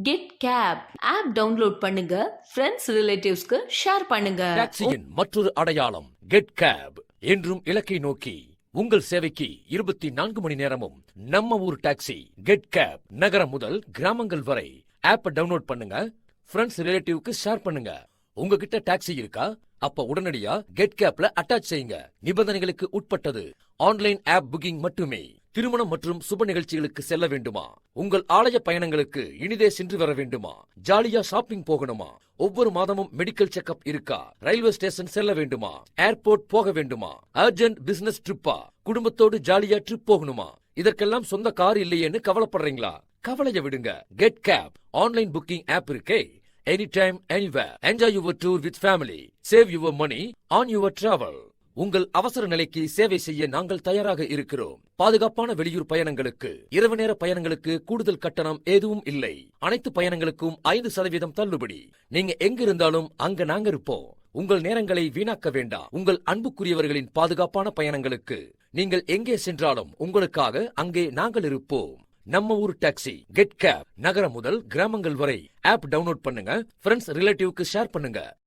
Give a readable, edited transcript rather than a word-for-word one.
Get gap app download பண்ணுங்க, friends ரிலேட்டிவ்ஸ்க்கு share பண்ணுங்க. டாக்ஸியின் மற்றொரு அடையாளம் கெட் கேப். என்றும் இலக்கை நோக்கி உங்கள் சேவைக்கு 24 மணி நேரமும் நம்ம ஊர் டாக்ஸி கெட் கேப். நகரம் முதல் கிராமங்கள் வரை ஆப்பை டவுன்லோட் பண்ணுங்க, ஃப்ரெண்ட்ஸ் ரிலேட்டிவ்க்கு ஷேர் பண்ணுங்க. உங்ககிட்ட டாக்ஸி இருக்கா? அப்ப உடனடியா கெட் கேப்ல அட்டாச் செய்யுங்க. நிபந்தனைகளுக்கு உட்பட்டது. ஆன்லைன் ஆப் புக்கிங் மட்டுமே. திருமணம் மற்றும் சுப நிகழ்ச்சிகளுக்கு செல்ல வேண்டுமா? உங்கள் ஆலய பயணங்களுக்கு இனிதே சென்று வர வேண்டுமா? ஜாலியா ஷாப்பிங் போகணுமா? ஒவ்வொரு மாதமும் மெடிக்கல் செக்அப் இருக்கா? ரயில்வே ஸ்டேஷன் செல்ல வேண்டுமா? ஏர்போர்ட் போக வேண்டுமா? அர்ஜென்ட் பிசினஸ் ட்ரிப்பா? குடும்பத்தோடு ஜாலியா ட்ரிப் போகணுமா? இதற்கெல்லாம் சொந்த கார் இல்லையேன்னு கவலைப்படுறீங்களா? கவலைய விடுங்க. Get cab online booking app இருக்கே. Anytime, anywhere. Enjoy your tour with family. Save your money on your travel. உங்கள் அவசர நிலைக்கு சேவை செய்ய நாங்கள் தயாராக இருக்கிறோம். பாதுகாப்பான வெளியூர் பயணங்களுக்கு, இரவு நேர பயணங்களுக்கு கூடுதல் கட்டணம் எதுவும் இல்லை. அனைத்து பயணங்களுக்கும் 5% தள்ளுபடி. நீங்க எங்க இருந்தாலும் அங்க நாங்க இருப்போம். உங்கள் நேரங்களை வீணாக்க வேண்டாம். உங்கள் அன்புக்குரியவர்களின் பாதுகாப்பான பயணங்களுக்கு நீங்கள் எங்கே சென்றாலும் உங்களுக்காக அங்கே நாங்கள் இருப்போம். நம்ம ஊர் டாக்ஸி கெட் கேப். நகரம் முதல் கிராமங்கள் வரை ஆப் டவுன்லோட் பண்ணுங்க, ஃப்ரெண்ட்ஸ் ரிலேட்டிவ்க்கு ஷேர் பண்ணுங்க.